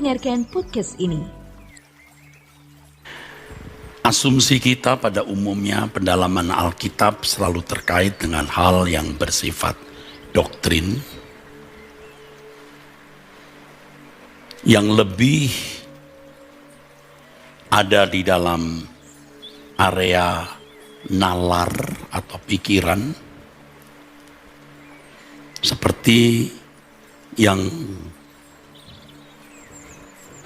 mendengarkan podcast ini. Asumsi kita pada umumnya pendalaman Alkitab selalu terkait dengan hal yang bersifat doktrin, yang lebih ada di dalam area nalar atau pikiran, seperti yang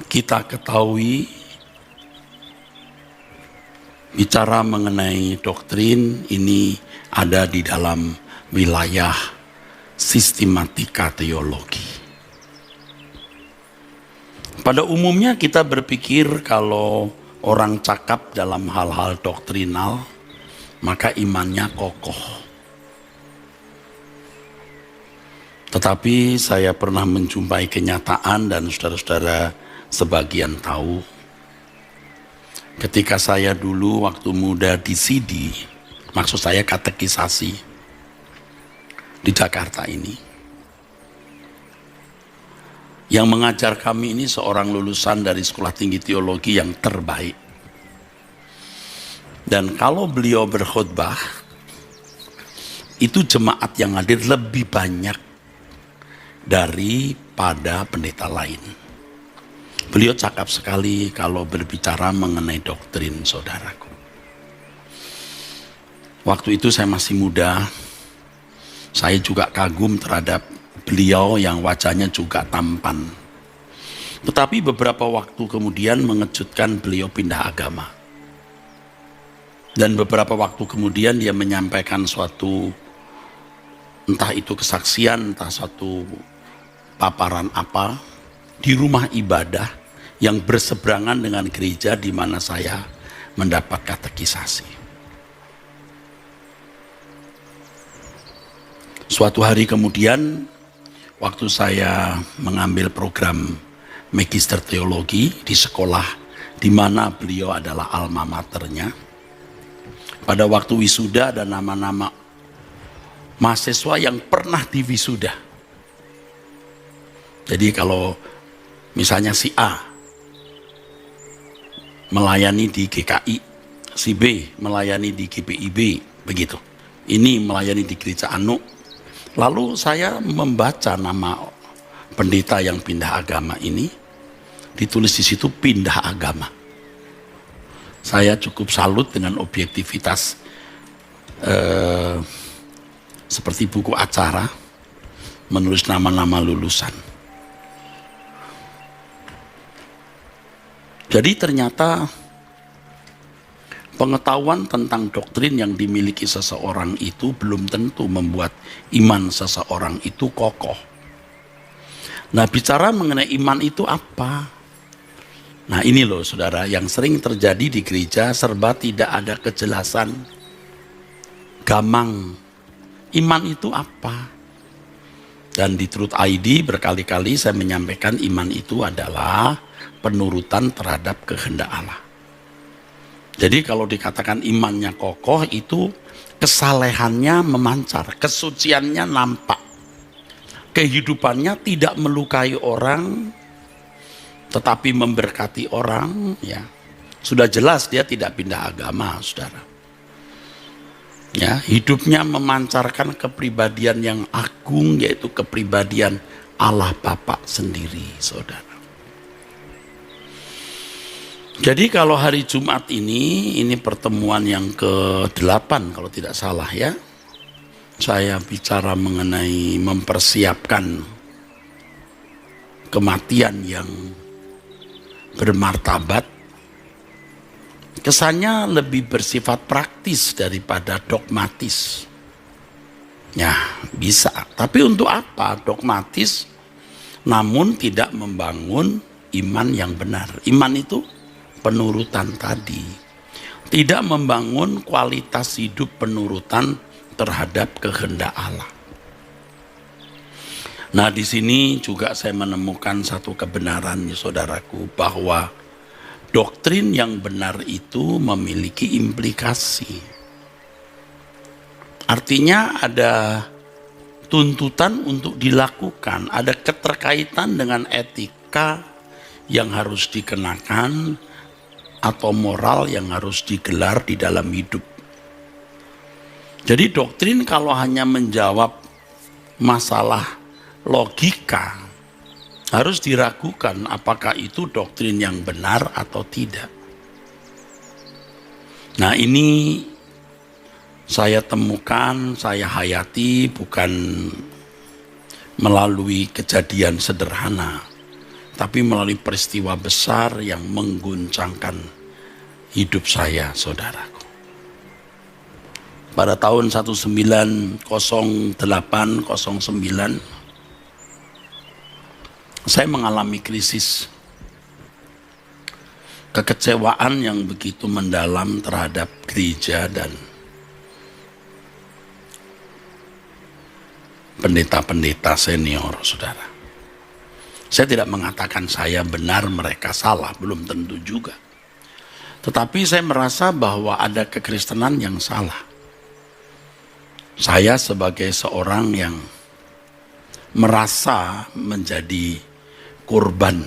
kita ketahui. Bicara mengenai doktrin ini ada di dalam wilayah sistematika teologi. Pada umumnya kita berpikir kalau orang cakap dalam hal-hal doktrinal, maka imannya kokoh. Tetapi saya pernah menjumpai kenyataan dan saudara-saudara sebagian tahu, ketika saya dulu waktu muda di CD, maksud saya katekisasi di Jakarta ini, yang mengajar kami ini seorang lulusan dari Sekolah Tinggi Teologi yang terbaik. Dan kalau beliau berkhotbah, itu jemaat yang hadir lebih banyak daripada pendeta lain. Beliau cakap sekali kalau berbicara mengenai doktrin, saudaraku. Waktu itu saya masih muda, saya juga kagum terhadap beliau yang wajahnya juga tampan. Tetapi beberapa waktu kemudian mengejutkan, beliau pindah agama. Dan beberapa waktu kemudian dia menyampaikan suatu, entah itu kesaksian, entah suatu paparan apa, di rumah ibadah yang berseberangan dengan gereja di mana saya mendapat katekisasi. Suatu hari kemudian, waktu saya mengambil program Magister Teologi di sekolah di mana beliau adalah alma maternya, pada waktu wisuda ada nama-nama mahasiswa yang pernah diwisuda. Jadi kalau misalnya si A melayani di GKI, si B melayani di GPIB, begitu. Ini melayani di gereja Anu. Lalu saya membaca nama pendeta yang pindah agama ini, ditulis di situ pindah agama. Saya cukup salut dengan objektivitas seperti buku acara menulis nama-nama lulusan. Jadi ternyata pengetahuan tentang doktrin yang dimiliki seseorang itu belum tentu membuat iman seseorang itu kokoh. Nah, bicara mengenai iman itu apa? Nah, ini loh saudara, yang sering terjadi di gereja serba tidak ada kejelasan. Gamang. Iman itu apa? Dan di Truth ID berkali-kali saya menyampaikan iman itu adalah penurutan terhadap kehendak Allah. Jadi kalau dikatakan imannya kokoh, itu kesalehannya memancar, kesuciannya nampak, kehidupannya tidak melukai orang tetapi memberkati orang, ya sudah jelas dia tidak pindah agama, saudara. Ya, hidupnya memancarkan kepribadian yang agung, yaitu kepribadian Allah Bapa sendiri, saudara. Jadi kalau hari Jumat ini pertemuan yang ke-8 kalau tidak salah ya. Saya bicara mengenai mempersiapkan kematian yang bermartabat. Kesannya lebih bersifat praktis daripada dogmatis. Ya, bisa. Tapi untuk apa dogmatis namun tidak membangun iman yang benar? Iman itu penurutan tadi, tidak membangun kualitas hidup penurutan terhadap kehendak Allah. Nah, di sini juga saya menemukan satu kebenaran, ya saudaraku, bahwa doktrin yang benar itu memiliki implikasi. Artinya ada tuntutan untuk dilakukan, ada keterkaitan dengan etika yang harus dikenakan atau moral yang harus digelar di dalam hidup. Jadi doktrin kalau hanya menjawab masalah logika, harus diragukan apakah itu doktrin yang benar atau tidak. Nah, ini saya temukan, saya hayati bukan melalui kejadian sederhana, tapi melalui peristiwa besar yang mengguncangkan hidup saya, saudaraku. Pada tahun 1908-09, saya mengalami krisis kekecewaan yang begitu mendalam terhadap gereja dan pendeta-pendeta senior, saudara. Saya tidak mengatakan saya benar, mereka salah, belum tentu juga. Tetapi saya merasa bahwa ada kekristenan yang salah. Saya sebagai seorang yang merasa menjadi korban,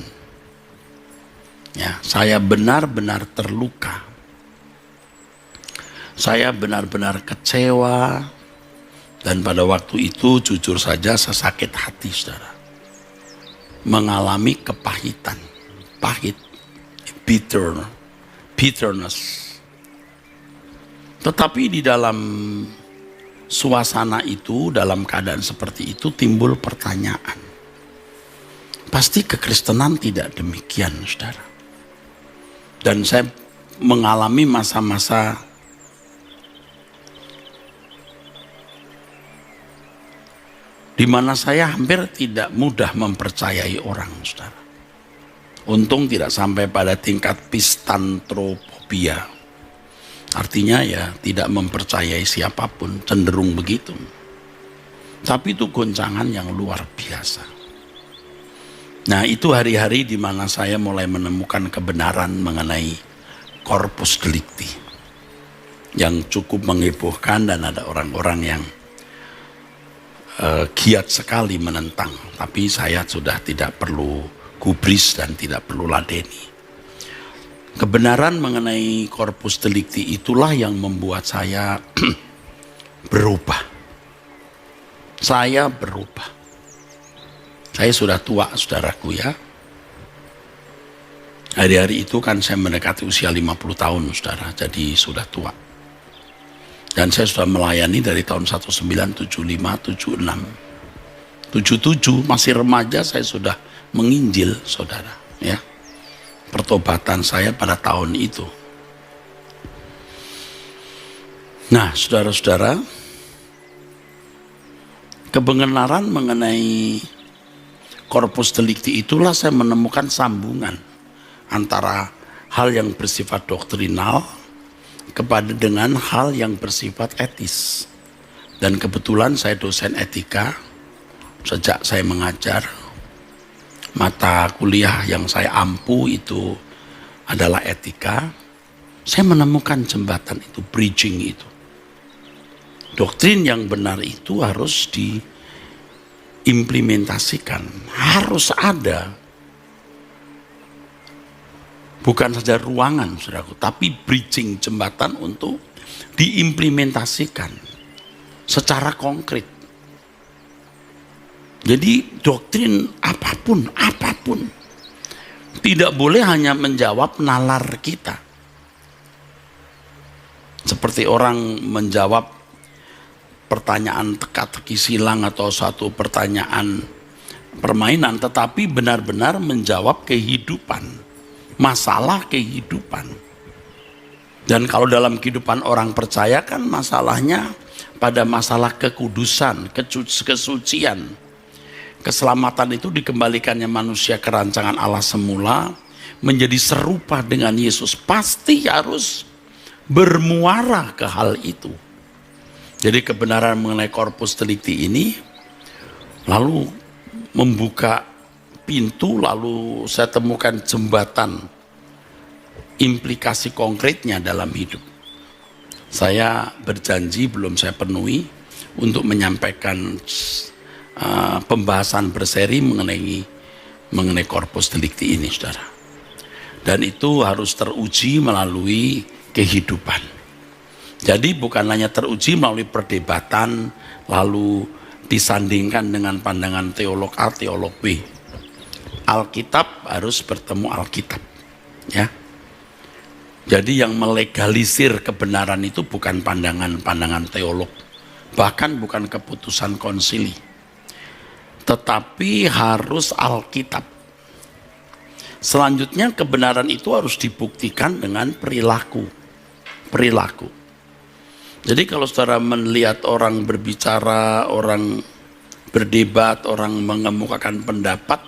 ya, saya benar-benar terluka. Saya benar-benar kecewa. Dan pada waktu itu jujur saja saya sakit hati, saudara. Mengalami kepahitan, pahit, bitterness. Tetapi di dalam suasana itu, dalam keadaan seperti itu timbul pertanyaan. Pasti kekristenan tidak demikian, saudara. Dan saya mengalami masa-masa di mana saya hampir tidak mudah mempercayai orang, saudara. Untung tidak sampai pada tingkat pistantropobia. Artinya ya tidak mempercayai siapapun, cenderung begitu. Tapi itu goncangan yang luar biasa. Nah, itu hari-hari di mana saya mulai menemukan kebenaran mengenai corpus delicti yang cukup menghebohkan, dan ada orang-orang yang giat sekali menentang, tapi saya sudah tidak perlu gubris dan tidak perlu ladeni. Kebenaran mengenai corpus delicti itulah yang membuat saya berubah. Saya berubah. Saya sudah tua, saudaraku, ya. Hari-hari itu kan saya mendekati usia 50 tahun, saudara, jadi sudah tua. Dan saya sudah melayani dari tahun 1975, 76, 77, masih remaja saya sudah menginjil, saudara. Ya, pertobatan saya pada tahun itu. Nah, saudara-saudara, kebenaran mengenai corpus delicti itulah saya menemukan sambungan antara hal yang bersifat doktrinal kepada dengan hal yang bersifat etis. Dan kebetulan saya dosen etika. Sejak saya mengajar, mata kuliah yang saya ampu itu adalah etika. Saya menemukan jembatan itu, bridging itu. Doktrin yang benar itu harus diimplementasikan, harus ada. Bukan saja ruangan, saudaraku, tapi bridging, jembatan untuk diimplementasikan secara konkret. Jadi doktrin apapun tidak boleh hanya menjawab nalar kita. Seperti orang menjawab pertanyaan teka-teki silang atau satu pertanyaan permainan, tetapi benar-benar menjawab kehidupan. Masalah kehidupan. Dan kalau dalam kehidupan orang percaya kan masalahnya pada masalah kekudusan, kesucian. Keselamatan itu dikembalikannya manusia ke rancangan Allah semula, menjadi serupa dengan Yesus. Pasti harus bermuara ke hal itu. Jadi kebenaran mengenai corpus delicti ini lalu membuka pintu, lalu saya temukan jembatan implikasi konkretnya dalam hidup. Saya berjanji, belum saya penuhi, untuk menyampaikan pembahasan berseri mengenai mengenai corpus delicti ini, saudara. Dan itu harus teruji melalui kehidupan. Jadi bukan hanya teruji melalui perdebatan, lalu disandingkan dengan pandangan teolog A, teolog B. Alkitab harus bertemu Alkitab, ya. Jadi yang melegalisir kebenaran itu bukan pandangan-pandangan teolog, bahkan bukan keputusan konsili, tetapi harus Alkitab. Selanjutnya kebenaran itu harus dibuktikan dengan perilaku. Jadi kalau saudara melihat orang berbicara, orang berdebat, orang mengemukakan pendapat,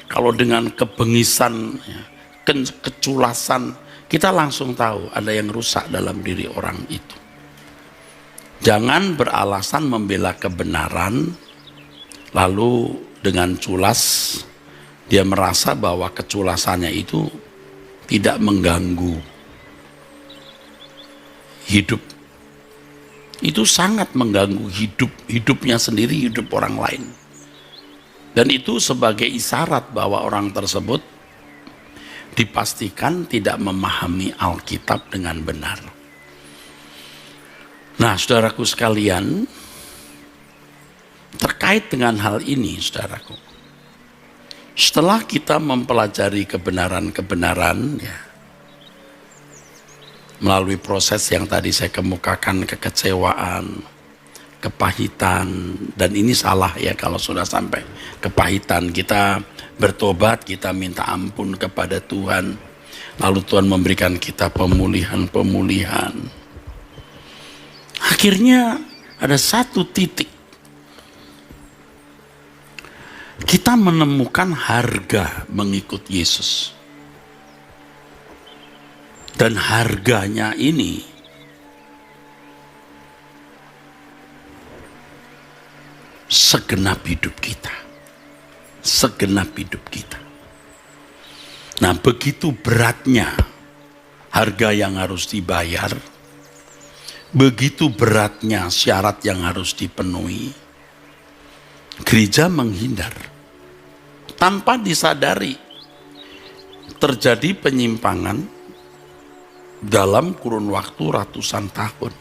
kalau dengan kebengisan, keculasan, kita langsung tahu ada yang rusak dalam diri orang itu. Jangan beralasan membela kebenaran, lalu dengan culas dia merasa bahwa keculasannya itu tidak mengganggu hidup. Itu sangat mengganggu hidupnya sendiri, hidup orang lain. Dan itu sebagai isyarat bahwa orang tersebut dipastikan tidak memahami Alkitab dengan benar. Nah, saudaraku sekalian, terkait dengan hal ini, saudaraku, setelah kita mempelajari kebenaran-kebenaran, ya, melalui proses yang tadi saya kemukakan, kekecewaan, kepahitan, dan ini salah ya kalau sudah sampai kepahitan. Kita bertobat, kita minta ampun kepada Tuhan, lalu Tuhan memberikan kita pemulihan. Akhirnya ada satu titik kita menemukan harga mengikut Yesus. Dan harganya ini segenap hidup kita. Segenap hidup kita. Nah, begitu beratnya harga yang harus dibayar, begitu beratnya syarat yang harus dipenuhi, gereja menghindar. Tanpa disadari, terjadi penyimpangan dalam kurun waktu ratusan tahun.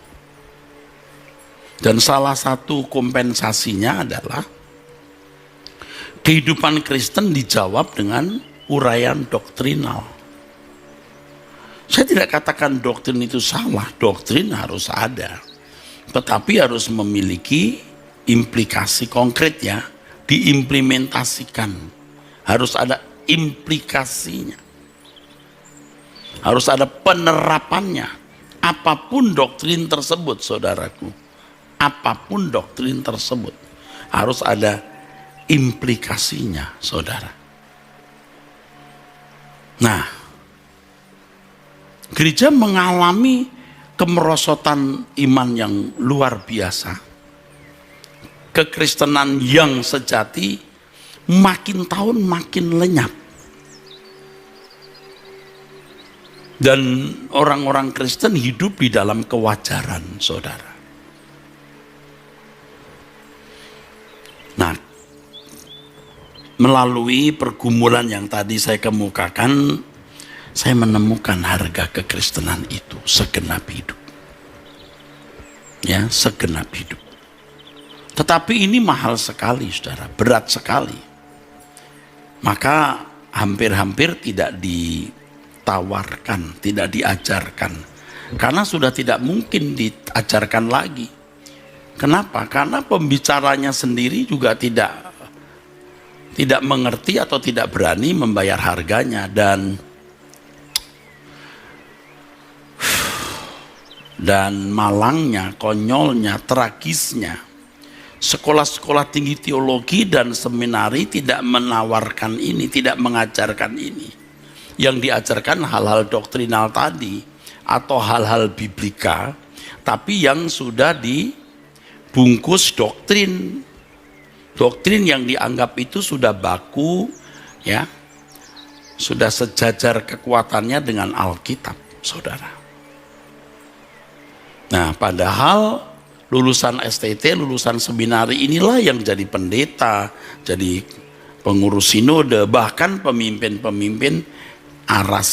Dan salah satu kompensasinya adalah kehidupan Kristen dijawab dengan uraian doktrinal. Saya tidak katakan doktrin itu salah, doktrin harus ada, tetapi harus memiliki implikasi konkret, ya, diimplementasikan. Harus ada implikasinya. Harus ada penerapannya. Apapun doktrin tersebut, saudaraku, apapun doktrin tersebut, harus ada implikasinya, saudara. Nah, gereja mengalami kemerosotan iman yang luar biasa. Kekristenan yang sejati makin tahun makin lenyap. Dan orang-orang Kristen hidup di dalam kewajaran, saudara. Nah, melalui pergumulan yang tadi saya kemukakan, saya menemukan harga kekristenan itu segenap hidup. Ya, segenap hidup. Tetapi ini mahal sekali, saudara, berat sekali. Maka hampir-hampir tidak ditawarkan, tidak diajarkan. Karena sudah tidak mungkin diajarkan lagi. Kenapa? Karena pembicaranya sendiri juga tidak mengerti atau tidak berani membayar harganya. Dan malangnya, konyolnya, tragisnya, sekolah-sekolah tinggi teologi dan seminari tidak menawarkan ini, tidak mengajarkan ini. Yang diajarkan hal-hal doktrinal tadi atau hal-hal biblika, tapi yang sudah dibungkus doktrin. Doktrin yang dianggap itu sudah baku, ya, sudah sejajar kekuatannya dengan Alkitab, saudara. Nah, padahal lulusan STT, lulusan seminari inilah yang jadi pendeta, jadi pengurus sinode, bahkan pemimpin-pemimpin Aras,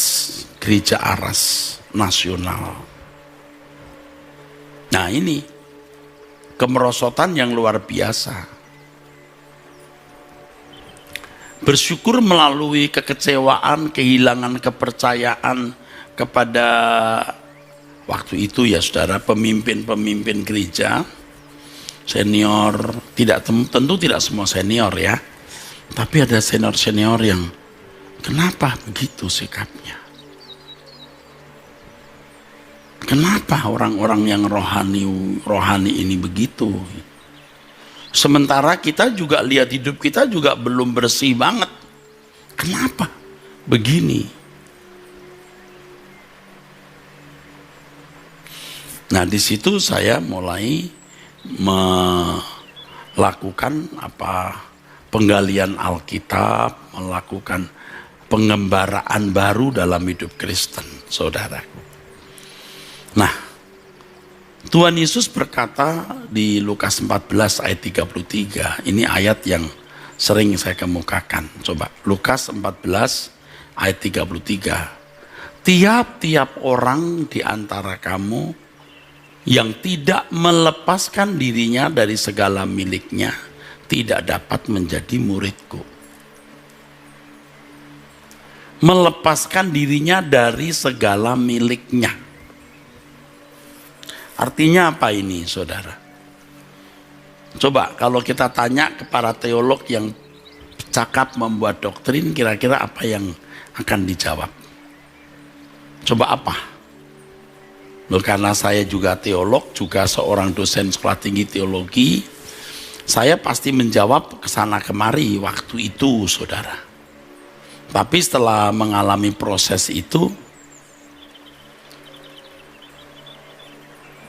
gereja Aras nasional. Nah ini kemerosotan yang luar biasa. Bersyukur melalui kekecewaan, kehilangan kepercayaan kepada waktu itu ya saudara, pemimpin-pemimpin gereja senior, tentu tidak semua senior ya, tapi ada senior-senior yang kenapa begitu sikapnya? Kenapa orang-orang yang rohani ini begitu? Sementara kita juga lihat hidup kita juga belum bersih banget. Kenapa begini? Nah, di situ saya mulai melakukan penggalian Alkitab, melakukan pengembaraan baru dalam hidup Kristen, saudaraku. Nah, Tuhan Yesus berkata di Lukas 14 ayat 33, ini ayat yang sering saya kemukakan. Coba, Lukas 14 ayat 33. Tiap-tiap orang di antara kamu yang tidak melepaskan dirinya dari segala miliknya, tidak dapat menjadi muridku. Melepaskan dirinya dari segala miliknya. Artinya apa ini, saudara? Coba kalau kita tanya kepada teolog yang cakap membuat doktrin, kira-kira apa yang akan dijawab? Coba apa? Loh, karena saya juga teolog, juga seorang dosen sekolah tinggi teologi, saya pasti menjawab kesana kemari waktu itu, saudara. Tapi setelah mengalami proses itu,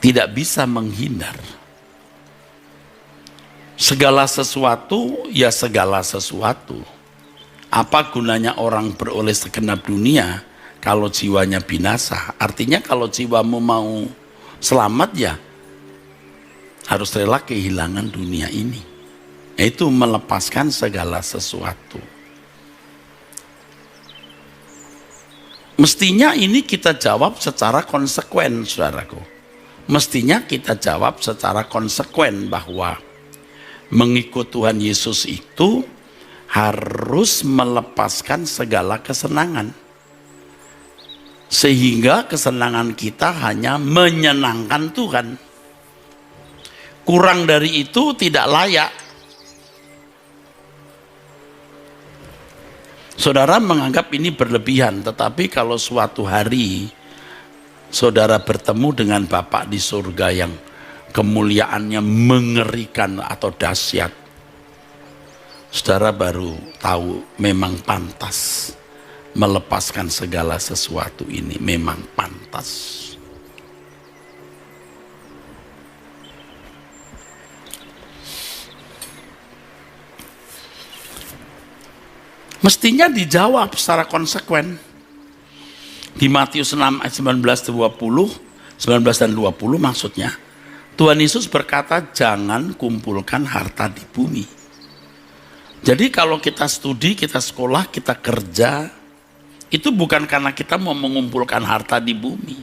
tidak bisa menghindar. Segala sesuatu ya segala sesuatu. Apa gunanya orang beroleh segenap dunia kalau jiwanya binasa? Artinya kalau jiwamu mau selamat ya harus rela kehilangan dunia ini. Itu melepaskan segala sesuatu. Mestinya ini kita jawab secara konsekuen, saudaraku. Mestinya kita jawab secara konsekuen bahwa mengikut Tuhan Yesus itu harus melepaskan segala kesenangan. Sehingga kesenangan kita hanya menyenangkan Tuhan. Kurang dari itu tidak layak. Saudara menganggap ini berlebihan, tetapi kalau suatu hari saudara bertemu dengan Bapa di surga yang kemuliaannya mengerikan atau dahsyat, saudara baru tahu memang pantas melepaskan segala sesuatu ini, memang pantas. Mestinya dijawab secara konsekuen. Di Matius 6 ayat 19 dan 20 maksudnya, Tuhan Yesus berkata jangan kumpulkan harta di bumi. Jadi kalau kita studi, kita sekolah, kita kerja, itu bukan karena kita mau mengumpulkan harta di bumi.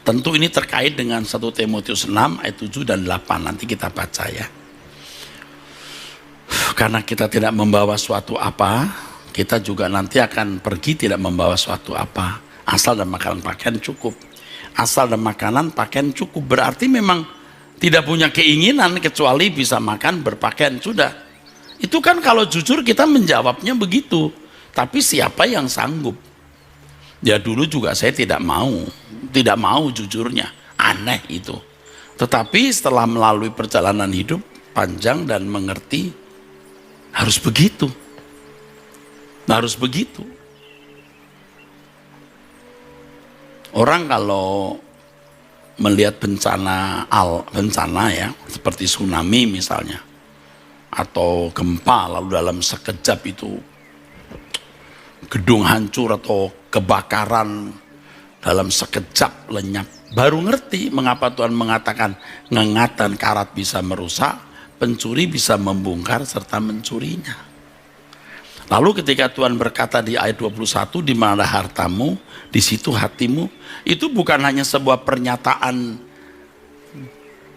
Tentu ini terkait dengan 1 Timotius 6 ayat 7 dan 8, nanti kita baca ya. Karena kita tidak membawa suatu apa, kita juga nanti akan pergi tidak membawa suatu apa. Asal dan makanan pakaian cukup. Asal dan makanan pakaian cukup. Berarti memang tidak punya keinginan kecuali bisa makan, berpakaian, sudah. Itu kan kalau jujur kita menjawabnya begitu. Tapi siapa yang sanggup? Ya dulu juga saya tidak mau jujurnya. Aneh itu. Tetapi setelah melalui perjalanan hidup panjang dan mengerti, harus begitu. Harus begitu. Orang kalau melihat bencana ya, seperti tsunami misalnya, atau gempa, lalu dalam sekejap itu gedung hancur atau kebakaran dalam sekejap lenyap, baru ngerti mengapa Tuhan mengatakan ngengat dan karat bisa merusak, pencuri bisa membongkar serta mencurinya. Lalu ketika Tuhan berkata di ayat 21, di mana hartamu, di situ hatimu, itu bukan hanya sebuah pernyataan,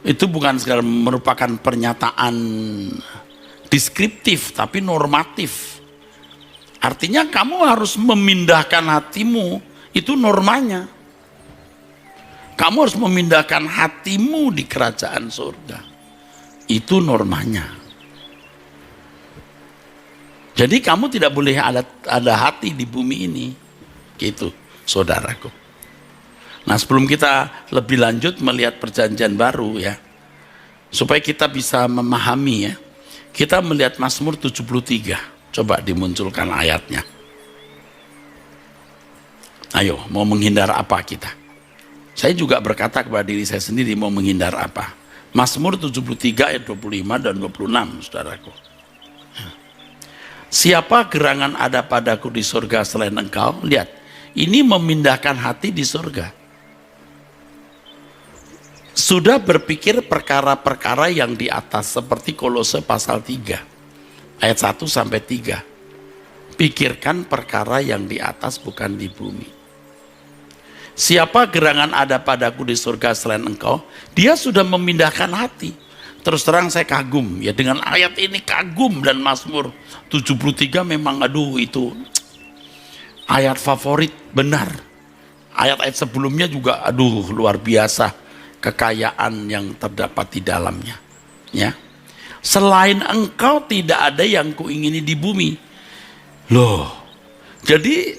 itu bukan segala merupakan pernyataan deskriptif, tapi normatif. Artinya kamu harus memindahkan hatimu, itu normanya. Kamu harus memindahkan hatimu di kerajaan surga. Itu normanya. Jadi kamu tidak boleh ada hati di bumi ini. Gitu, saudaraku. Nah, sebelum kita lebih lanjut melihat perjanjian baru ya, supaya kita bisa memahami ya, kita melihat Mazmur 73. Coba dimunculkan ayatnya. Ayo, mau menghindar apa kita? Saya juga berkata kepada diri saya sendiri, mau menghindar apa? Mazmur 73 ayat 25 dan 26, saudaraku. Siapa gerangan ada padaku di surga selain engkau? Lihat, ini memindahkan hati di surga. Sudah berpikir perkara-perkara yang di atas, seperti Kolose pasal 3, ayat 1 sampai 3. Pikirkan perkara yang di atas, bukan di bumi. Siapa gerangan ada padaku di surga selain engkau? Dia sudah memindahkan hati. Terus terang saya kagum ya dengan ayat ini, kagum. Dan Mazmur 73 memang itu ayat favorit, benar. Ayat-ayat sebelumnya juga luar biasa kekayaan yang terdapat di dalamnya ya. Selain engkau tidak ada yang kuingini di bumi. Loh, jadi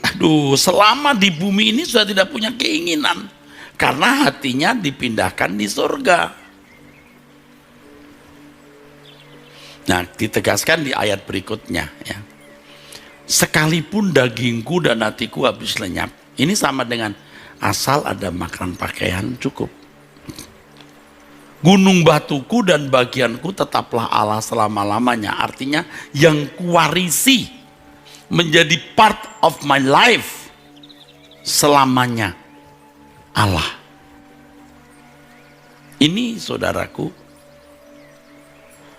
selama di bumi ini sudah tidak punya keinginan karena hatinya dipindahkan di surga. Nah, ditegaskan di ayat berikutnya ya. Sekalipun dagingku dan hatiku habis lenyap. Ini sama dengan asal ada makan pakaian cukup. Gunung batuku dan bagianku tetaplah Allah selama-lamanya. Artinya yang kuwarisi menjadi part of my life selamanya Allah. Ini saudaraku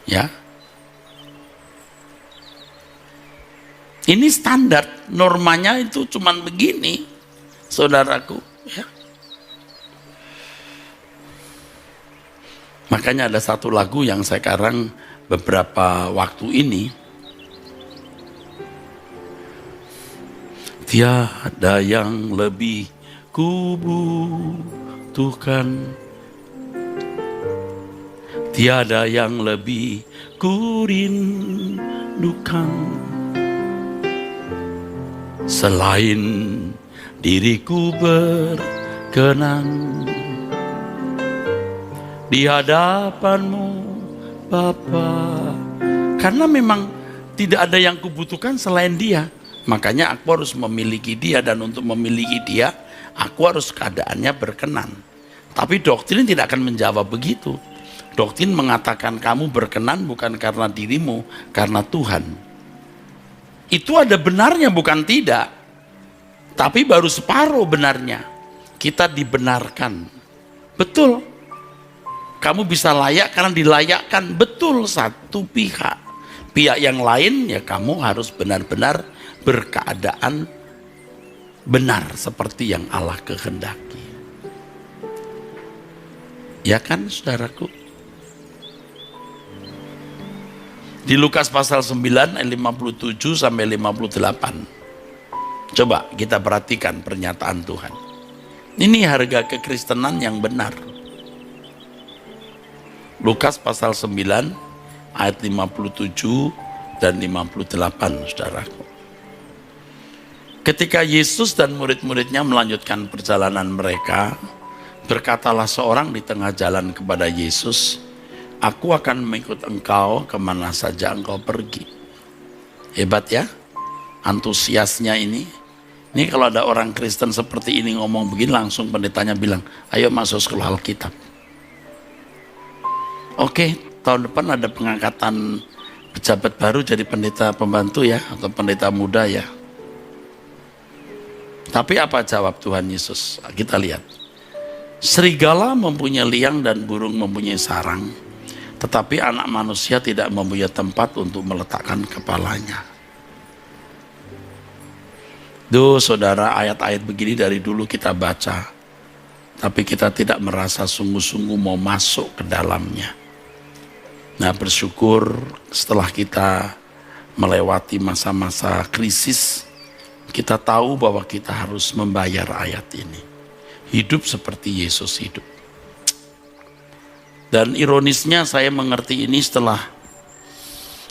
ya. Ini standar, normanya itu cuman begini, saudaraku. Ya. Makanya ada satu lagu yang saya karang beberapa waktu ini. Tiada yang lebih kubutuhkan, tiada yang lebih kurindukan, selain diriku berkenan di hadapanmu Bapa. Karena memang tidak ada yang kubutuhkan selain Dia. Makanya aku harus memiliki Dia, dan untuk memiliki Dia aku harus keadaannya berkenan. Tapi doktrin tidak akan menjawab begitu. Doktrin mengatakan kamu berkenan bukan karena dirimu, karena Tuhan. Itu ada benarnya, bukan tidak. Tapi baru separuh benarnya. Kita dibenarkan. Betul. Kamu bisa layak karena dilayakkan. Betul, satu pihak. Pihak yang lain ya kamu harus benar-benar berkeadaan benar seperti yang Allah kehendaki. Ya kan, saudaraku? Di Lukas pasal 9 ayat 57 sampai 58. Coba kita perhatikan pernyataan Tuhan. Ini harga kekristenan yang benar. Lukas pasal 9 ayat 57 dan 58, saudaraku. Ketika Yesus dan murid-muridnya melanjutkan perjalanan mereka, berkatalah seorang di tengah jalan kepada Yesus, "Aku akan mengikut engkau kemana saja engkau pergi." Hebat ya, antusiasnya ini. Ini kalau ada orang Kristen seperti ini ngomong begini, langsung pendetanya bilang, "Ayo masuk sekolah Alkitab." Oke, tahun depan ada pengangkatan pejabat baru jadi pendeta pembantu ya, atau pendeta muda ya. Tapi apa jawab Tuhan Yesus? Kita lihat. Serigala mempunyai liang dan burung mempunyai sarang, tetapi anak manusia tidak mempunyai tempat untuk meletakkan kepalanya. Duh saudara, ayat-ayat begini dari dulu kita baca, tapi kita tidak merasa sungguh-sungguh mau masuk ke dalamnya. Nah bersyukur setelah kita melewati masa-masa krisis, kita tahu bahwa kita harus membayar ayat ini. Hidup seperti Yesus hidup. Dan ironisnya saya mengerti ini setelah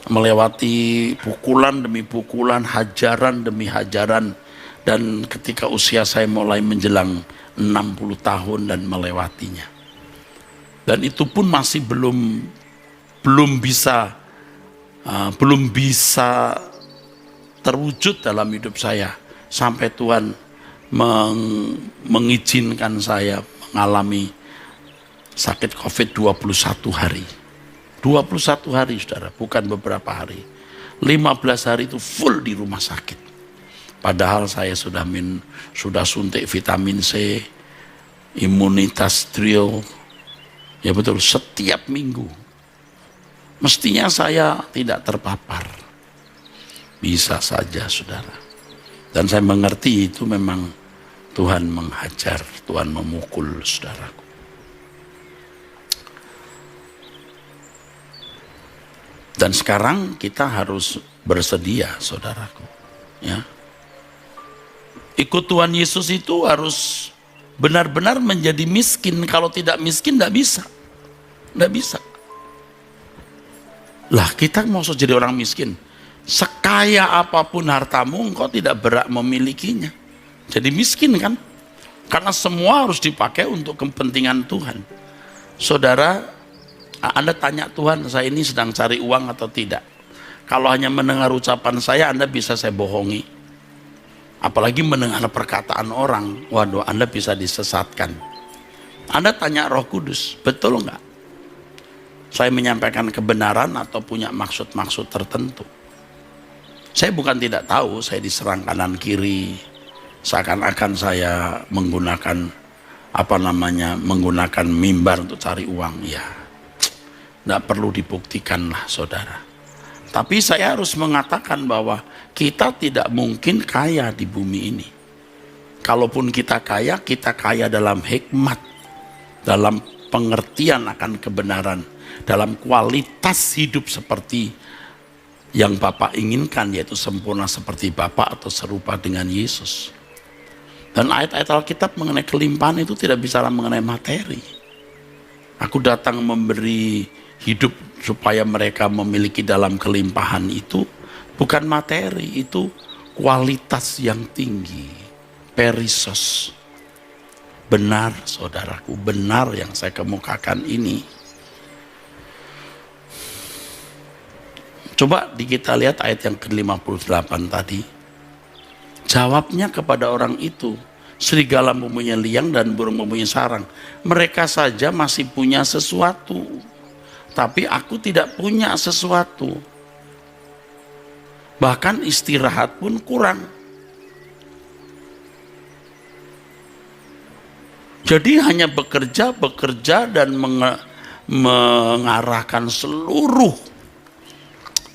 melewati pukulan demi pukulan, hajaran demi hajaran. Dan ketika usia saya mulai menjelang 60 tahun dan melewatinya. Dan itu pun masih belum bisa terwujud dalam hidup saya. Sampai Tuhan mengizinkan saya mengalami sakit COVID 21 hari. 21 hari saudara, bukan beberapa hari. 15 hari itu full di rumah sakit. Padahal saya sudah suntik vitamin C, imunitas trio, ya betul, setiap minggu. Mestinya saya tidak terpapar. Bisa saja saudara. Dan saya mengerti itu memang Tuhan menghajar, Tuhan memukul saudaraku. Dan sekarang kita harus bersedia saudaraku, ya. Ikut Tuhan Yesus itu harus benar-benar menjadi miskin. Kalau tidak miskin tidak bisa. Tidak bisa. Lah kita mau jadi orang miskin. Sekaya apapun hartamu engkau tidak berhak memilikinya. Jadi miskin kan? Karena semua harus dipakai untuk kepentingan Tuhan. Saudara, Anda tanya Tuhan, saya ini sedang cari uang atau tidak? Kalau hanya mendengar ucapan saya, Anda bisa saya bohongi. Apalagi mendengar perkataan orang, waduh Anda bisa disesatkan. Anda tanya Roh Kudus, betul enggak? Saya menyampaikan kebenaran atau punya maksud-maksud tertentu? Saya bukan tidak tahu, saya diserang kanan kiri, seakan-akan saya menggunakan menggunakan mimbar untuk cari uang. Ya, tidak perlu dibuktikan lah saudara. Tapi saya harus mengatakan bahwa kita tidak mungkin kaya di bumi ini. Kalaupun kita kaya dalam hikmat, dalam pengertian akan kebenaran, dalam kualitas hidup seperti yang Bapa inginkan, yaitu sempurna seperti Bapa atau serupa dengan Yesus. Dan ayat-ayat Alkitab mengenai kelimpahan itu tidak bicara mengenai materi. Aku datang memberi hidup supaya mereka memiliki dalam kelimpahan itu bukan materi, itu kualitas yang tinggi, perisos. Benar saudaraku, benar yang saya kemukakan ini. Coba kita lihat ayat yang ke-58 tadi. Jawabnya kepada orang itu, serigala mempunyai liang dan burung mempunyai sarang. Mereka saja masih punya sesuatu, tapi aku tidak punya sesuatu. Bahkan istirahat pun kurang. Jadi hanya bekerja dan mengarahkan seluruh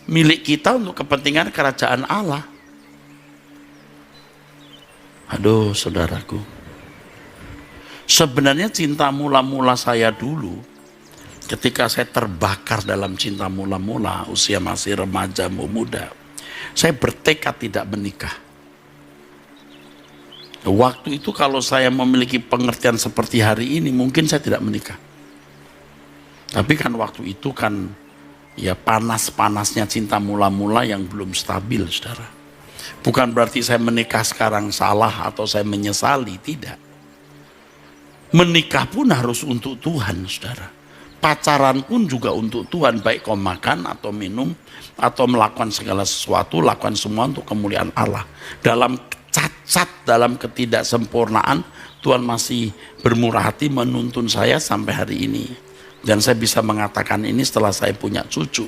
milik kita untuk kepentingan kerajaan Allah. Aduh saudaraku, sebenarnya cinta mula-mula saya dulu, ketika saya terbakar dalam cinta mula-mula, usia masih remaja muda, saya bertekad tidak menikah. Waktu itu kalau saya memiliki pengertian seperti hari ini, mungkin saya tidak menikah. Tapi kan waktu itu kan ya panas-panasnya cinta mula-mula yang belum stabil, saudara. Bukan berarti saya menikah sekarang salah atau saya menyesali, tidak. Menikah pun harus untuk Tuhan, saudara. Pacaran pun juga untuk Tuhan, baik kau makan atau minum atau melakukan segala sesuatu, lakukan semua untuk kemuliaan Allah. Dalam cacat, dalam ketidaksempurnaan, Tuhan masih bermurah hati menuntun saya sampai hari ini. Dan saya bisa mengatakan ini setelah saya punya cucu.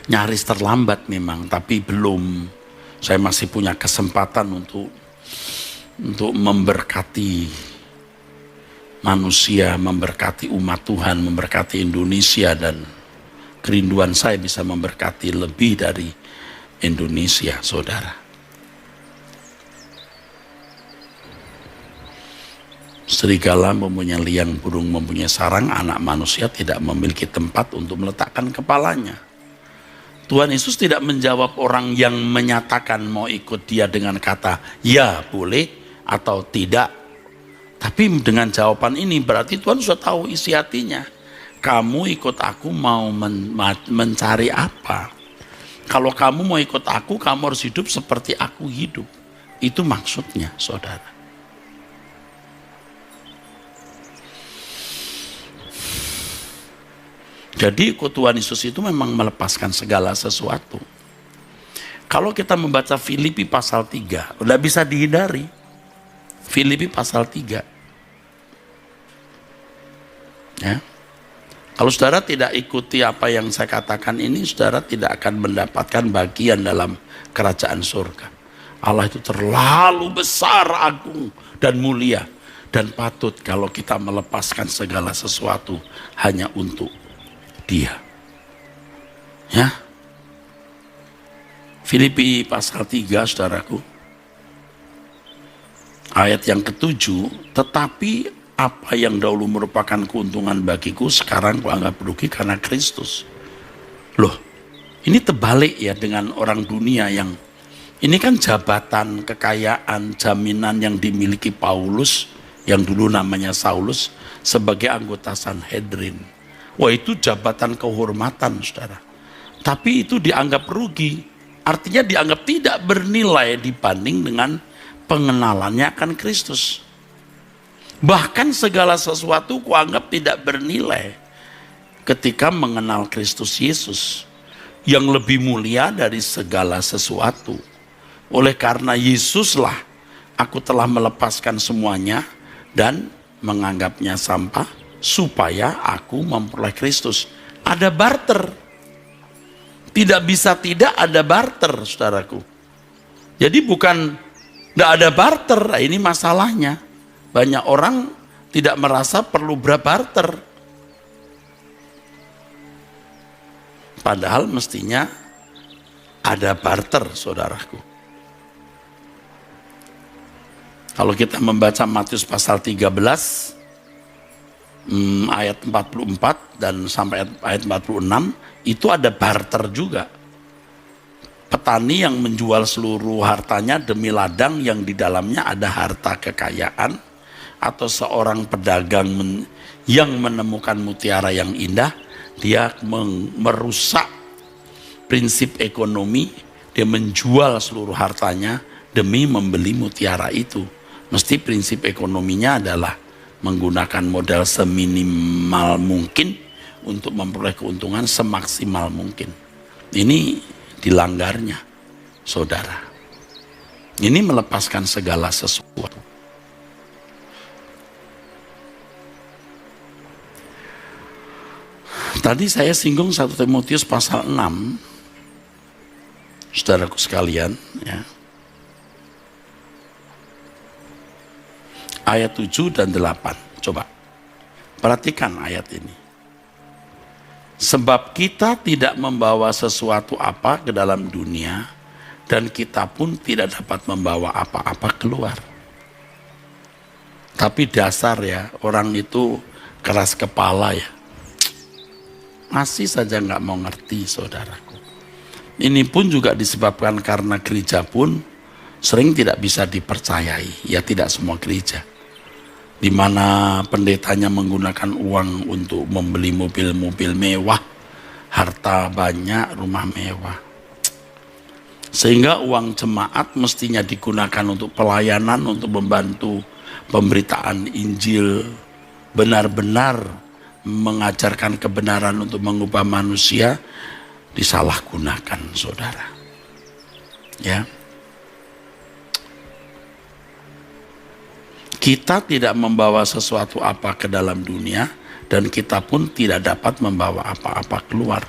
Nyaris terlambat memang, tapi belum. Saya masih punya kesempatan untuk memberkati manusia, memberkati umat Tuhan, memberkati Indonesia, dan kerinduan saya bisa memberkati lebih dari Indonesia, saudara. Serigala mempunyai liang, burung mempunyai sarang, anak manusia tidak memiliki tempat untuk meletakkan kepalanya. Tuhan Yesus tidak menjawab orang yang menyatakan mau ikut dia dengan kata ya boleh atau tidak. Tapi dengan jawaban ini berarti Tuhan sudah tahu isi hatinya. Kamu ikut aku mau mencari apa? Kalau kamu mau ikut aku, kamu harus hidup seperti aku hidup. Itu maksudnya, saudara. Jadi ikut Tuhan Yesus itu memang melepaskan segala sesuatu. Kalau kita membaca Filipi pasal 3, udah bisa dihindari. Filipi pasal 3. Ya. Kalau saudara tidak ikuti apa yang saya katakan ini, saudara tidak akan mendapatkan bagian dalam kerajaan surga. Allah itu terlalu besar, agung, dan mulia. Dan patut kalau kita melepaskan segala sesuatu hanya untuk Dia. Ya. Filipi pasal 3, saudaraku. Ayat yang ke-7, tetapi apa yang dahulu merupakan keuntungan bagiku, sekarang kuanggap rugi karena Kristus. Loh, ini terbalik ya dengan orang dunia yang, ini kan jabatan, kekayaan, jaminan yang dimiliki Paulus, yang dulu namanya Saulus, sebagai anggota Sanhedrin. Wah, itu jabatan kehormatan, saudara. Tapi itu dianggap rugi. Artinya dianggap tidak bernilai dibanding dengan pengenalannya akan Kristus. Bahkan segala sesuatu kuanggap tidak bernilai ketika mengenal Kristus Yesus yang lebih mulia dari segala sesuatu. Oleh karena Yesuslah aku telah melepaskan semuanya dan menganggapnya sampah supaya aku memperoleh Kristus. Ada barter. Tidak bisa tidak ada barter, saudaraku. Jadi bukan tidak ada barter, ini masalahnya. Banyak orang tidak merasa perlu berbarter. Padahal mestinya ada barter, saudaraku. Kalau kita membaca Matius pasal 13, ayat 44 dan sampai ayat 46, itu ada barter juga. Petani yang menjual seluruh hartanya demi ladang yang di dalamnya ada harta kekayaan, atau seorang pedagang yang menemukan mutiara yang indah, dia merusak prinsip ekonomi, dia menjual seluruh hartanya demi membeli mutiara itu. Mesti prinsip ekonominya adalah menggunakan modal seminimal mungkin untuk memperoleh keuntungan semaksimal mungkin. Ini dilanggarnya, saudara. Ini melepaskan segala sesuatu. Tadi saya singgung 1 Timotius pasal 6, saudaraku sekalian, ya. Ayat 7 dan 8. Coba perhatikan ayat ini. Sebab kita tidak membawa sesuatu apa ke dalam dunia, dan kita pun tidak dapat membawa apa-apa keluar. Tapi dasar ya, orang itu keras kepala ya. Masih saja nggak mau ngerti, saudaraku. Ini pun juga disebabkan karena gereja pun sering tidak bisa dipercayai. Ya, tidak semua gereja. Di mana pendetanya menggunakan uang untuk membeli mobil-mobil mewah, harta banyak, rumah mewah. Sehingga uang jemaat mestinya digunakan untuk pelayanan, untuk membantu pemberitaan Injil, benar-benar mengajarkan kebenaran untuk mengubah manusia, disalahgunakan, saudara. Ya. Kita tidak membawa sesuatu apa ke dalam dunia, dan kita pun tidak dapat membawa apa-apa keluar.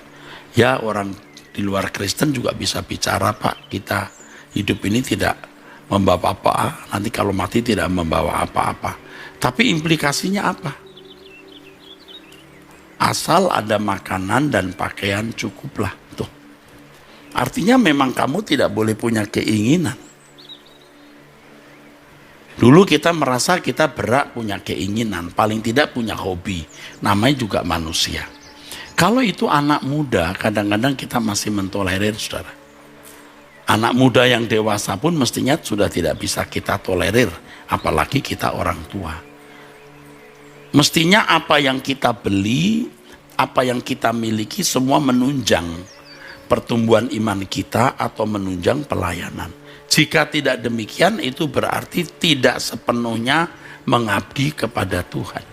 Ya, orang di luar Kristen juga bisa bicara, Pak, kita hidup ini tidak membawa apa, nanti kalau mati tidak membawa apa-apa. Tapi implikasinya apa? Asal ada makanan dan pakaian cukuplah. Tuh. Artinya memang kamu tidak boleh punya keinginan. Dulu kita merasa kita berhak punya keinginan, paling tidak punya hobi. Namanya juga manusia. Kalau itu anak muda, kadang-kadang kita masih mentolerir, saudara. Anak muda yang dewasa pun mestinya sudah tidak bisa kita tolerir, apalagi kita orang tua. Mestinya apa yang kita beli, apa yang kita miliki semua menunjang pertumbuhan iman kita atau menunjang pelayanan. Jika tidak demikian, itu berarti tidak sepenuhnya mengabdi kepada Tuhan.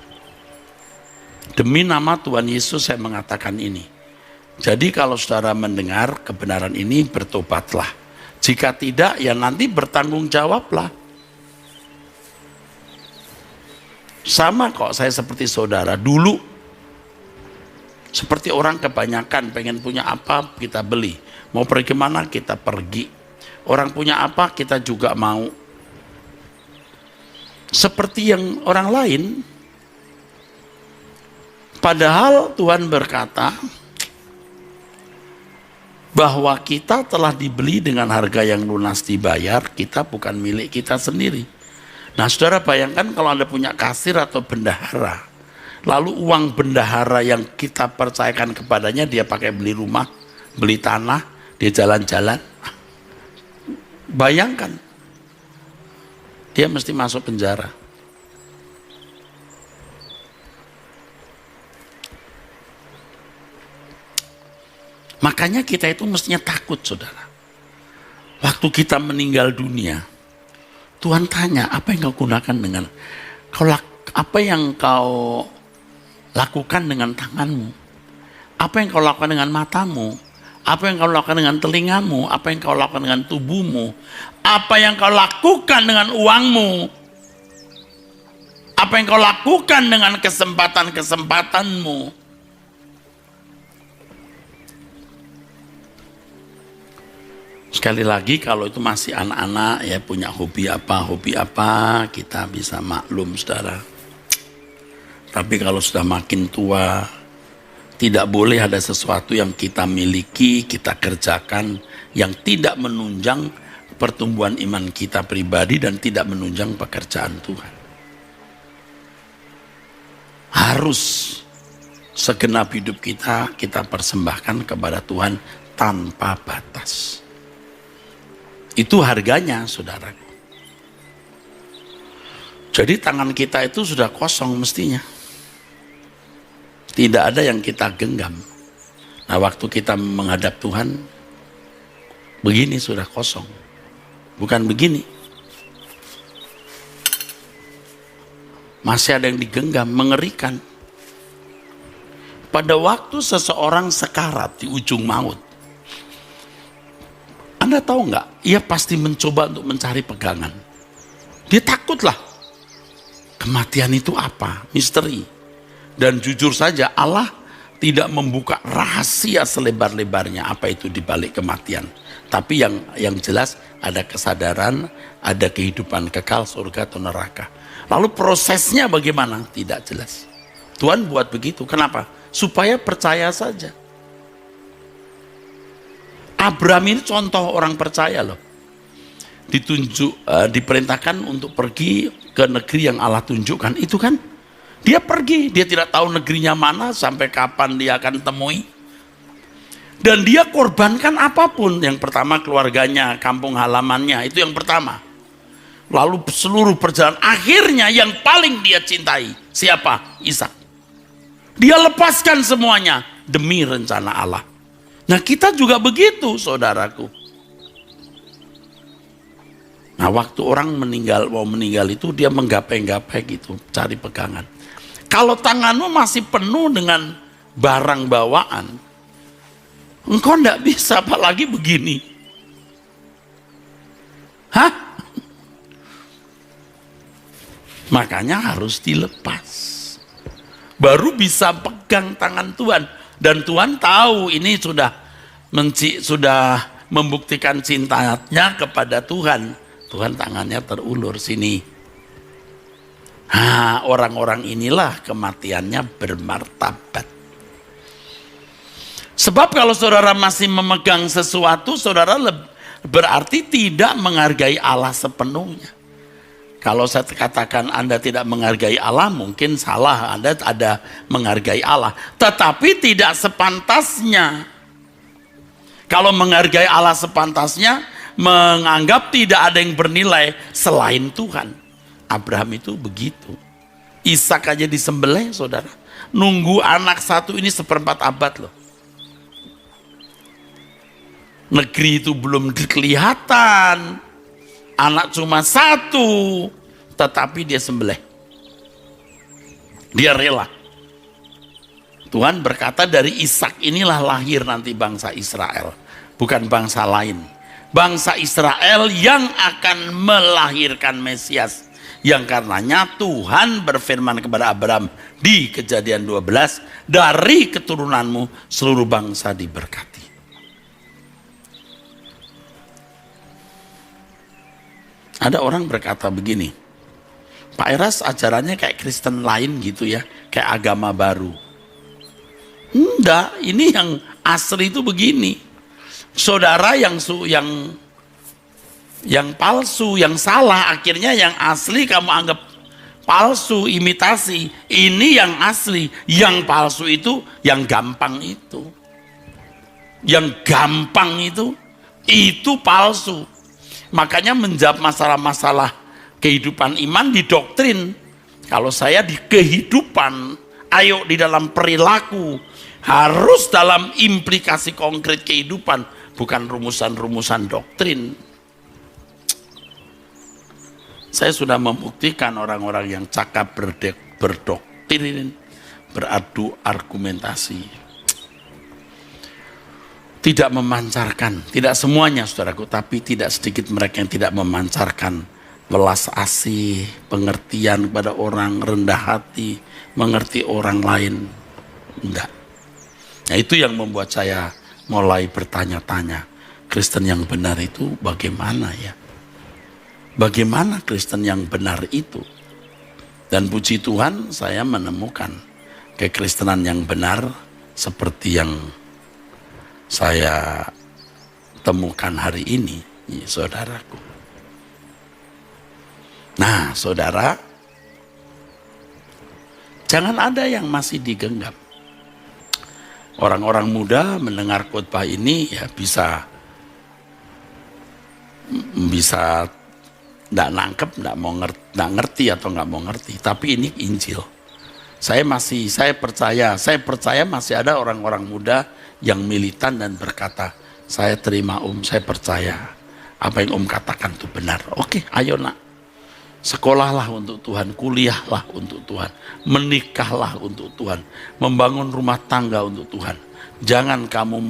Demi nama Tuhan Yesus saya mengatakan ini. Jadi kalau saudara mendengar kebenaran ini, bertobatlah. Jika tidak, ya nanti bertanggung jawablah. Sama kok saya seperti saudara. Dulu, seperti orang kebanyakan pengen punya apa, kita beli. Mau pergi kemana, kita pergi. Orang punya apa, kita juga mau. Seperti yang orang lain. Padahal Tuhan berkata bahwa kita telah dibeli dengan harga yang lunas dibayar, kita bukan milik kita sendiri. Nah, saudara bayangkan kalau Anda punya kasir atau bendahara, lalu uang bendahara yang kita percayakan kepadanya, dia pakai beli rumah, beli tanah, dia jalan-jalan. Bayangkan, dia mesti masuk penjara. Makanya kita itu mestinya takut, saudara. Waktu kita meninggal dunia, Tuhan tanya, apa yang kau gunakan dengan, apa yang kau lakukan dengan tanganmu? Apa yang kau lakukan dengan matamu? Apa yang kau lakukan dengan telingamu? Apa yang kau lakukan dengan tubuhmu? Apa yang kau lakukan dengan uangmu? Apa yang kau lakukan dengan kesempatan-kesempatanmu? Sekali lagi, kalau itu masih anak-anak ya punya hobi apa, kita bisa maklum, saudara. Tapi kalau sudah makin tua, tidak boleh ada sesuatu yang kita miliki, kita kerjakan yang tidak menunjang pertumbuhan iman kita pribadi dan tidak menunjang pekerjaan Tuhan. Harus segenap hidup kita persembahkan kepada Tuhan tanpa batas. Itu harganya, saudaraku. Jadi tangan kita itu sudah kosong mestinya. Tidak ada yang kita genggam. Nah, waktu kita menghadap Tuhan, begini sudah kosong. Bukan begini. Masih ada yang digenggam, mengerikan. Pada waktu seseorang sekarat di ujung maut, Anda tahu nggak? Ia pasti mencoba untuk mencari pegangan. Dia takutlah. Kematian itu apa? Misteri. Dan jujur saja, Allah tidak membuka rahasia selebar-lebarnya apa itu di balik kematian. Tapi yang jelas ada kesadaran, ada kehidupan kekal, surga atau neraka. Lalu prosesnya bagaimana? Tidak jelas. Tuhan buat begitu. Kenapa? Supaya percaya saja. Abraham ini contoh orang percaya loh. Diperintahkan untuk pergi ke negeri yang Allah tunjukkan. Itu kan dia pergi, dia tidak tahu negerinya mana, sampai kapan dia akan temui. Dan dia korbankan apapun. Yang pertama keluarganya, kampung halamannya, itu yang pertama. Lalu seluruh perjalanan, akhirnya yang paling dia cintai, siapa? Ishak. Dia lepaskan semuanya demi rencana Allah. Nah, kita juga begitu, saudaraku. Nah, waktu orang mau meninggal itu dia menggapai-gapai gitu, cari pegangan. Kalau tanganmu masih penuh dengan barang bawaan, engkau tidak bisa, apalagi begini. Hah? Makanya harus dilepas. Baru bisa pegang tangan Tuhan. Dan Tuhan tahu ini sudah membuktikan cintanya kepada Tuhan. Tuhan tangannya terulur sini. Orang-orang inilah kematiannya bermartabat. Sebab kalau saudara masih memegang sesuatu, saudara berarti tidak menghargai Allah sepenuhnya. Kalau saya katakan Anda tidak menghargai Allah, mungkin salah. Anda ada menghargai Allah, tetapi tidak sepantasnya. Kalau menghargai Allah sepantasnya, menganggap tidak ada yang bernilai selain Tuhan. Abraham itu begitu. Ishak aja disembelih, saudara. Nunggu anak satu ini 1/4 abad loh. Negeri itu belum kelihatan. Anak cuma satu, tetapi dia sembelih. Dia rela. Tuhan berkata dari Ishak inilah lahir nanti bangsa Israel, bukan bangsa lain. Bangsa Israel yang akan melahirkan Mesias, yang karenanya Tuhan berfirman kepada Abraham di Kejadian 12, dari keturunanmu seluruh bangsa diberkati. Ada orang berkata begini, Pak Eras ajarannya kayak Kristen lain gitu ya, kayak agama baru. Enggak, ini yang asli itu begini. Saudara yang palsu, yang salah, akhirnya yang asli kamu anggap palsu, imitasi. Ini yang asli, yang palsu itu, yang gampang itu. Yang gampang itu palsu. Makanya menjawab masalah-masalah kehidupan iman didoktrin. Kalau saya di kehidupan, ayo di dalam perilaku, harus dalam implikasi konkret kehidupan, bukan rumusan-rumusan doktrin. Saya sudah membuktikan orang-orang yang cakap berdoktrin, beradu argumentasi, tidak memancarkan, tidak semuanya saudaraku, tapi tidak sedikit mereka yang tidak memancarkan welas asih, pengertian kepada orang, rendah hati, mengerti orang lain. Enggak. Nah, itu yang membuat saya mulai bertanya-tanya, Kristen yang benar itu bagaimana ya? Bagaimana Kristen yang benar itu? Dan puji Tuhan saya menemukan kekristenan yang benar seperti yang saya temukan hari ini, saudaraku. Nah, saudara, jangan ada yang masih digenggam. Orang-orang muda mendengar khotbah ini ya bisa nggak nangkep, nggak ngerti atau nggak mau ngerti. Tapi ini Injil. Saya percaya masih ada orang-orang muda yang militan dan berkata, saya terima saya percaya apa yang katakan itu benar. Oke, ayo nak, sekolahlah untuk Tuhan, kuliahlah untuk Tuhan, menikahlah untuk Tuhan, membangun rumah tangga untuk Tuhan. Jangan kamu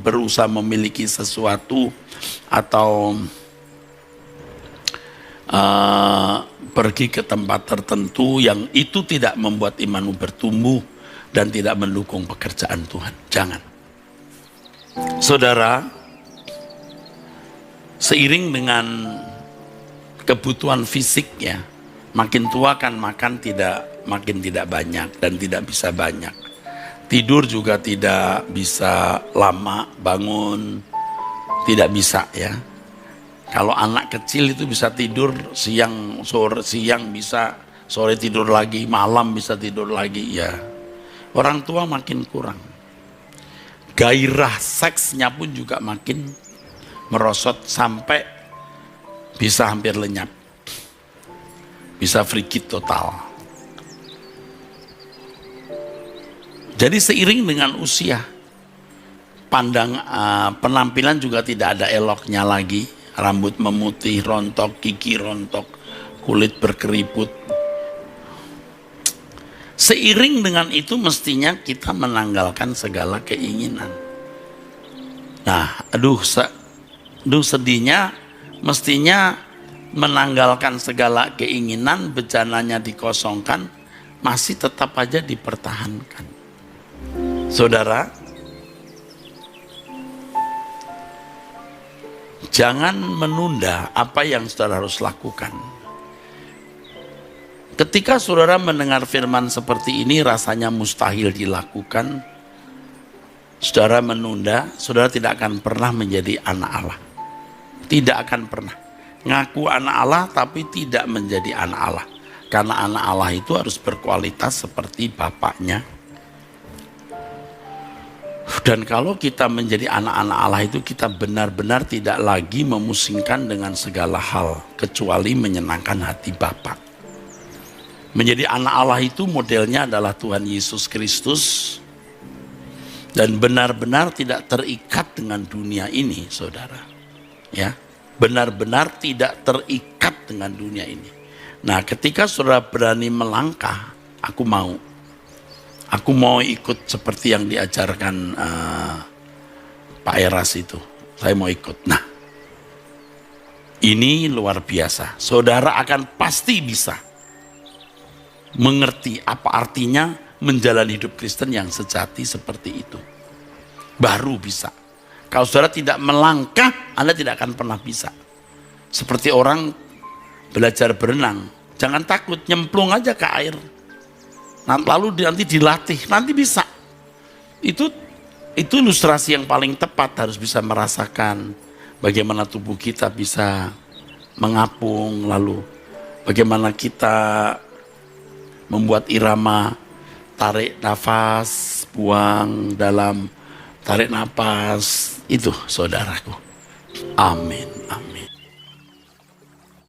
berusaha memiliki sesuatu atau pergi ke tempat tertentu yang itu tidak membuat imanmu bertumbuh dan tidak mendukung pekerjaan Tuhan. Jangan. Saudara, seiring dengan kebutuhan fisiknya, makin tua kan makin tidak banyak dan tidak bisa banyak. Tidur juga tidak bisa lama, bangun tidak bisa ya. Kalau anak kecil itu bisa tidur siang, bisa, sore tidur lagi, malam bisa tidur lagi ya. Orang tua makin kurang. Gairah seksnya pun juga makin merosot sampai bisa hampir lenyap. Bisa frigid total. Jadi seiring dengan usia, penampilan juga tidak ada eloknya lagi. Rambut memutih, rontok, gigi rontok, kulit berkeriput. Seiring dengan itu mestinya kita menanggalkan segala keinginan. Nah, sedihnya mestinya menanggalkan segala keinginan, bejananya dikosongkan, masih tetap aja dipertahankan. Saudara, jangan menunda apa yang saudara harus lakukan. Ketika saudara mendengar firman seperti ini rasanya mustahil dilakukan, saudara menunda, saudara tidak akan pernah menjadi anak Allah. Tidak akan pernah. ngaku anak Allah tapi tidak menjadi anak Allah. Karena anak Allah itu harus berkualitas seperti bapaknya. Dan kalau kita menjadi anak-anak Allah itu, kita benar-benar tidak lagi memusingkan dengan segala hal kecuali menyenangkan hati Bapa. Menjadi anak Allah itu modelnya adalah Tuhan Yesus Kristus, dan benar-benar tidak terikat dengan dunia ini, saudara. Ya, benar-benar tidak terikat dengan dunia ini. Nah, ketika saudara berani melangkah, aku mau ikut seperti yang diajarkan Pak Eras itu. Saya mau ikut. Nah, ini luar biasa. Saudara akan pasti bisa mengerti apa artinya menjalani hidup Kristen yang sejati seperti itu. Baru bisa. Kalau saudara tidak melangkah, Anda tidak akan pernah bisa. Seperti orang belajar berenang. Jangan takut, nyemplung aja ke air. Lalu nanti dilatih, nanti bisa. Itu ilustrasi yang paling tepat, harus bisa merasakan bagaimana tubuh kita bisa mengapung, lalu bagaimana kita membuat irama tarik nafas, buang dalam, tarik nafas, itu saudaraku. Amin.